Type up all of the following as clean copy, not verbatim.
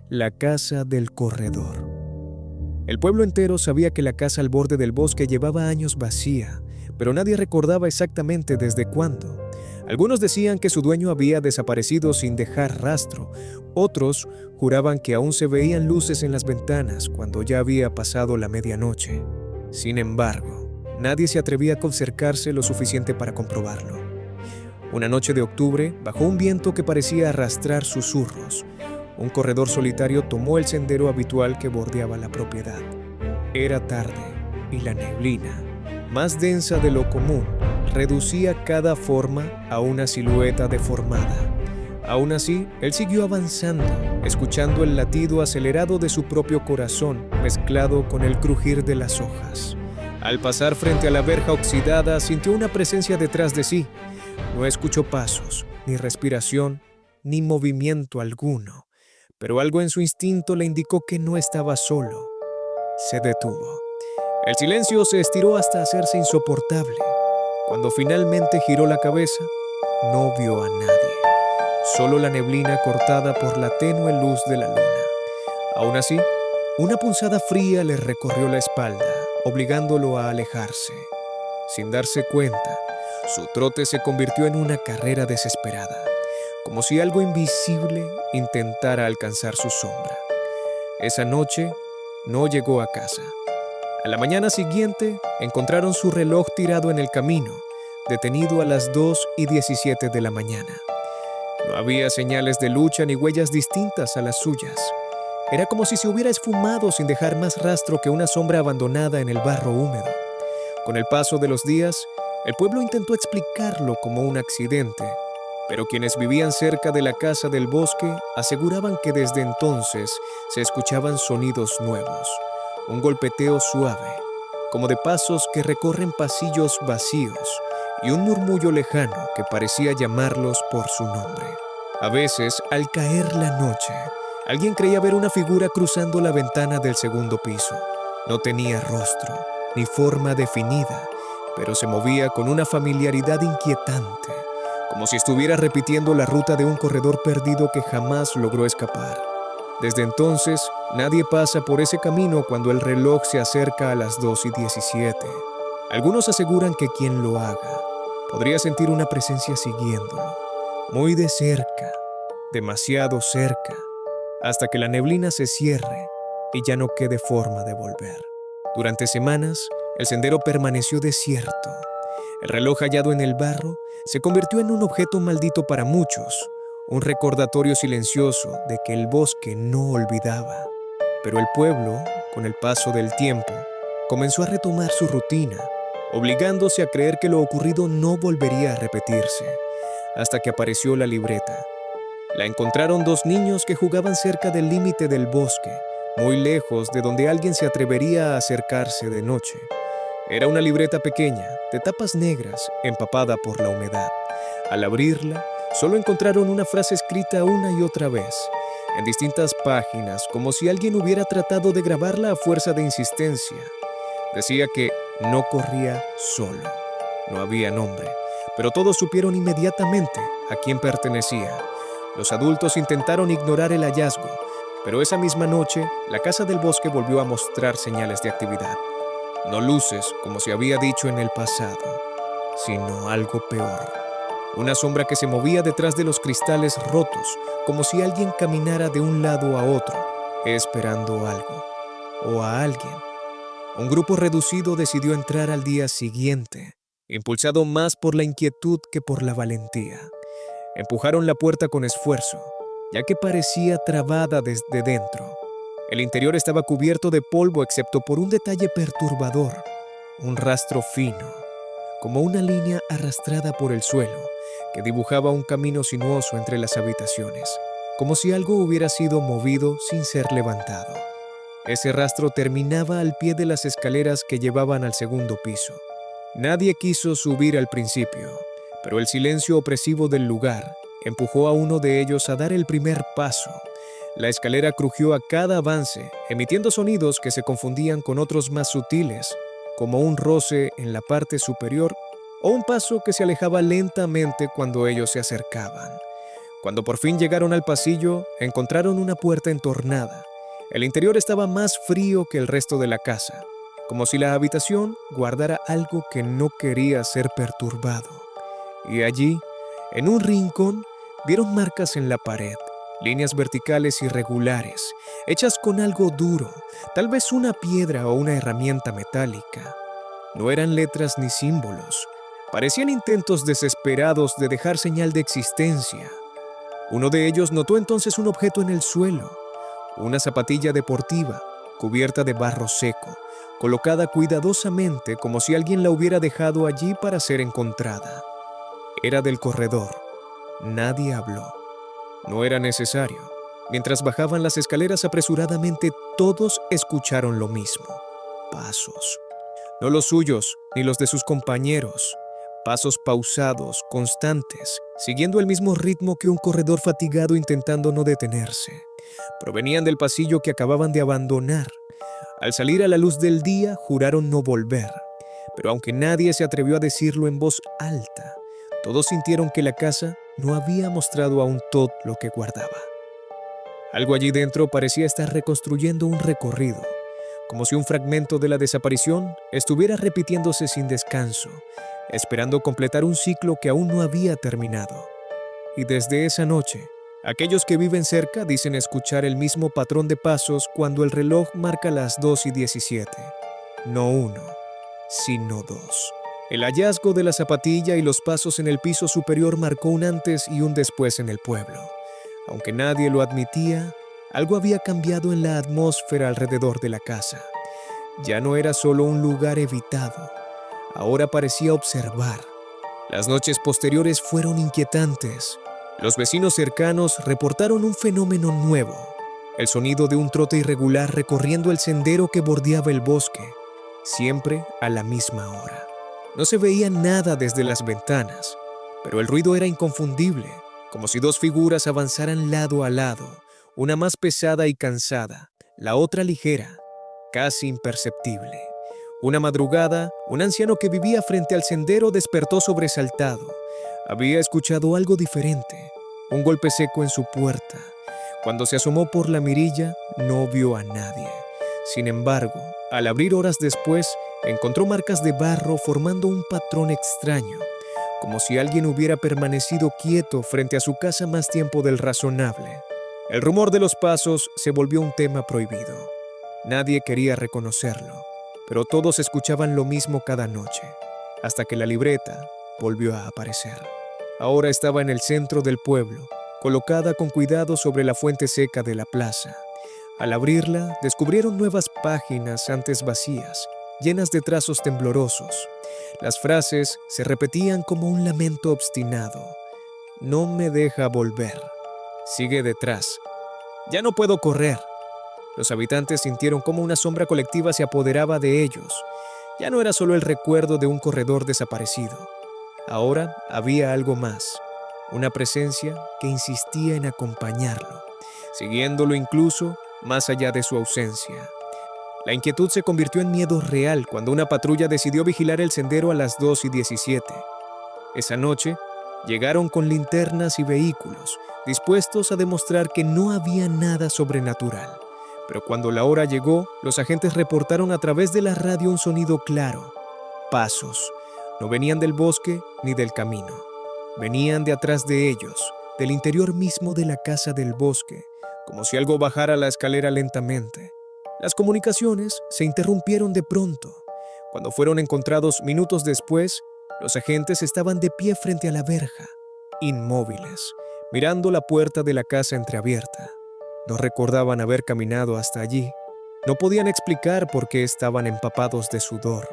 La casa del corredor. El pueblo entero sabía que la casa al borde del bosque llevaba años vacía, pero nadie recordaba exactamente desde cuándo. Algunos decían que su dueño había desaparecido sin dejar rastro. Otros juraban que aún se veían luces en las ventanas cuando ya había pasado la medianoche. Sin embargo, nadie se atrevía a acercarse lo suficiente para comprobarlo. Una noche de octubre, bajo un viento que parecía arrastrar susurros, un corredor solitario tomó el sendero habitual que bordeaba la propiedad. Era tarde y la neblina, más densa de lo común, reducía cada forma a una silueta deformada. Aún así, él siguió avanzando, escuchando el latido acelerado de su propio corazón mezclado con el crujir de las hojas. Al pasar frente a la verja oxidada, sintió una presencia detrás de sí. No escuchó pasos, ni respiración, ni movimiento alguno. Pero algo en su instinto le indicó que no estaba solo. Se detuvo. El silencio se estiró hasta hacerse insoportable. Cuando finalmente giró la cabeza, no vio a nadie. Solo la neblina cortada por la tenue luz de la luna. Aún así, una punzada fría le recorrió la espalda, obligándolo a alejarse. Sin darse cuenta, su trote se convirtió en una carrera desesperada, como si algo invisible intentara alcanzar su sombra. Esa noche no llegó a casa. A la mañana siguiente encontraron su reloj tirado en el camino, detenido a las 2:17 de la mañana. No había señales de lucha ni huellas distintas a las suyas. Era como si se hubiera esfumado sin dejar más rastro que una sombra abandonada en el barro húmedo. Con el paso de los días, el pueblo intentó explicarlo como un accidente, pero quienes vivían cerca de la casa del bosque aseguraban que desde entonces se escuchaban sonidos nuevos, un golpeteo suave, como de pasos que recorren pasillos vacíos, y un murmullo lejano que parecía llamarlos por su nombre. A veces, al caer la noche, alguien creía ver una figura cruzando la ventana del segundo piso. No tenía rostro, ni forma definida, pero se movía con una familiaridad inquietante, como si estuviera repitiendo la ruta de un corredor perdido que jamás logró escapar. Desde entonces, nadie pasa por ese camino cuando el reloj se acerca a las 2:17. Algunos aseguran que quien lo haga podría sentir una presencia siguiéndolo, muy de cerca, demasiado cerca, hasta que la neblina se cierre y ya no quede forma de volver. Durante semanas, el sendero permaneció desierto. El reloj hallado en el barro se convirtió en un objeto maldito para muchos, un recordatorio silencioso de que el bosque no olvidaba. Pero el pueblo, con el paso del tiempo, comenzó a retomar su rutina, obligándose a creer que lo ocurrido no volvería a repetirse, hasta que apareció la libreta. La encontraron dos niños que jugaban cerca del límite del bosque, muy lejos de donde alguien se atrevería a acercarse de noche. Era una libreta pequeña, de tapas negras, empapada por la humedad. Al abrirla, solo encontraron una frase escrita una y otra vez, en distintas páginas, como si alguien hubiera tratado de grabarla a fuerza de insistencia. Decía que no corría solo. No había nombre, pero todos supieron inmediatamente a quién pertenecía. Los adultos intentaron ignorar el hallazgo, pero esa misma noche, la casa del bosque volvió a mostrar señales de actividad. No luces, como se había dicho en el pasado, sino algo peor. Una sombra que se movía detrás de los cristales rotos, como si alguien caminara de un lado a otro, esperando algo, o a alguien. Un grupo reducido decidió entrar al día siguiente, impulsado más por la inquietud que por la valentía. Empujaron la puerta con esfuerzo, ya que parecía trabada desde dentro. El interior estaba cubierto de polvo excepto por un detalle perturbador, un rastro fino, como una línea arrastrada por el suelo, que dibujaba un camino sinuoso entre las habitaciones, como si algo hubiera sido movido sin ser levantado. Ese rastro terminaba al pie de las escaleras que llevaban al segundo piso. Nadie quiso subir al principio, pero el silencio opresivo del lugar empujó a uno de ellos a dar el primer paso. La escalera crujió a cada avance, emitiendo sonidos que se confundían con otros más sutiles, como un roce en la parte superior o un paso que se alejaba lentamente cuando ellos se acercaban. Cuando por fin llegaron al pasillo, encontraron una puerta entornada. El interior estaba más frío que el resto de la casa, como si la habitación guardara algo que no quería ser perturbado. Y allí, en un rincón, vieron marcas en la pared, líneas verticales irregulares, hechas con algo duro, tal vez una piedra o una herramienta metálica. No eran letras ni símbolos, parecían intentos desesperados de dejar señal de existencia. Uno de ellos notó entonces un objeto en el suelo, una zapatilla deportiva, cubierta de barro seco, colocada cuidadosamente como si alguien la hubiera dejado allí para ser encontrada. Era del corredor. Nadie habló. No era necesario. Mientras bajaban las escaleras apresuradamente, todos escucharon lo mismo. Pasos. No los suyos, ni los de sus compañeros. Pasos pausados, constantes, siguiendo el mismo ritmo que un corredor fatigado intentando no detenerse. Provenían del pasillo que acababan de abandonar. Al salir a la luz del día, juraron no volver. Pero aunque nadie se atrevió a decirlo en voz alta, todos sintieron que la casa no había mostrado aún todo lo que guardaba. Algo allí dentro parecía estar reconstruyendo un recorrido, como si un fragmento de la desaparición estuviera repitiéndose sin descanso, esperando completar un ciclo que aún no había terminado. Y desde esa noche, aquellos que viven cerca dicen escuchar el mismo patrón de pasos cuando el reloj marca las 2:17. No uno, sino dos. El hallazgo de la zapatilla y los pasos en el piso superior marcó un antes y un después en el pueblo. Aunque nadie lo admitía, algo había cambiado en la atmósfera alrededor de la casa. Ya no era solo un lugar evitado, ahora parecía observar. Las noches posteriores fueron inquietantes. Los vecinos cercanos reportaron un fenómeno nuevo, el sonido de un trote irregular recorriendo el sendero que bordeaba el bosque, siempre a la misma hora. No se veía nada desde las ventanas, pero el ruido era inconfundible, como si dos figuras avanzaran lado a lado, una más pesada y cansada, la otra ligera, casi imperceptible. Una madrugada, un anciano que vivía frente al sendero despertó sobresaltado. Había escuchado algo diferente, un golpe seco en su puerta. Cuando se asomó por la mirilla, no vio a nadie. Sin embargo, al abrir horas después, encontró marcas de barro formando un patrón extraño, como si alguien hubiera permanecido quieto frente a su casa más tiempo del razonable. El rumor de los pasos se volvió un tema prohibido. Nadie quería reconocerlo, pero todos escuchaban lo mismo cada noche, hasta que la libreta volvió a aparecer. Ahora estaba en el centro del pueblo, colocada con cuidado sobre la fuente seca de la plaza. Al abrirla, descubrieron nuevas páginas antes vacías, llenas de trazos temblorosos. Las frases se repetían como un lamento obstinado. No me deja volver. Sigue detrás. Ya no puedo correr. Los habitantes sintieron como una sombra colectiva se apoderaba de ellos. Ya no era solo el recuerdo de un corredor desaparecido. Ahora había algo más, una presencia que insistía en acompañarlo, siguiéndolo incluso más allá de su ausencia. La inquietud se convirtió en miedo real cuando una patrulla decidió vigilar el sendero a las 2:17. Esa noche, llegaron con linternas y vehículos, dispuestos a demostrar que no había nada sobrenatural. Pero cuando la hora llegó, los agentes reportaron a través de la radio un sonido claro. Pasos. No venían del bosque ni del camino. Venían de atrás de ellos, del interior mismo de la casa del bosque, como si algo bajara la escalera lentamente. Las comunicaciones se interrumpieron de pronto. Cuando fueron encontrados minutos después, los agentes estaban de pie frente a la verja, inmóviles, mirando la puerta de la casa entreabierta. No recordaban haber caminado hasta allí. No podían explicar por qué estaban empapados de sudor.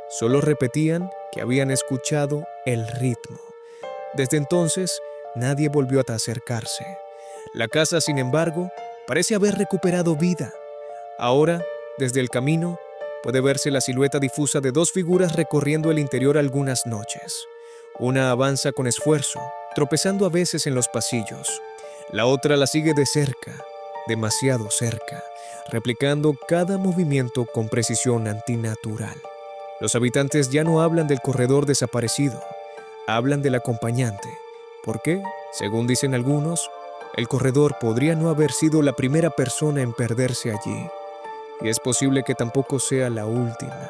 Solo repetían que habían escuchado el ritmo. Desde entonces, nadie volvió a acercarse. La casa, sin embargo, parece haber recuperado vida. Ahora, desde el camino, puede verse la silueta difusa de dos figuras recorriendo el interior algunas noches. Una avanza con esfuerzo, tropezando a veces en los pasillos. La otra la sigue de cerca, demasiado cerca, replicando cada movimiento con precisión antinatural. Los habitantes ya no hablan del corredor desaparecido, hablan del acompañante. ¿Por qué? Según dicen algunos, el corredor podría no haber sido la primera persona en perderse allí, y es posible que tampoco sea la última.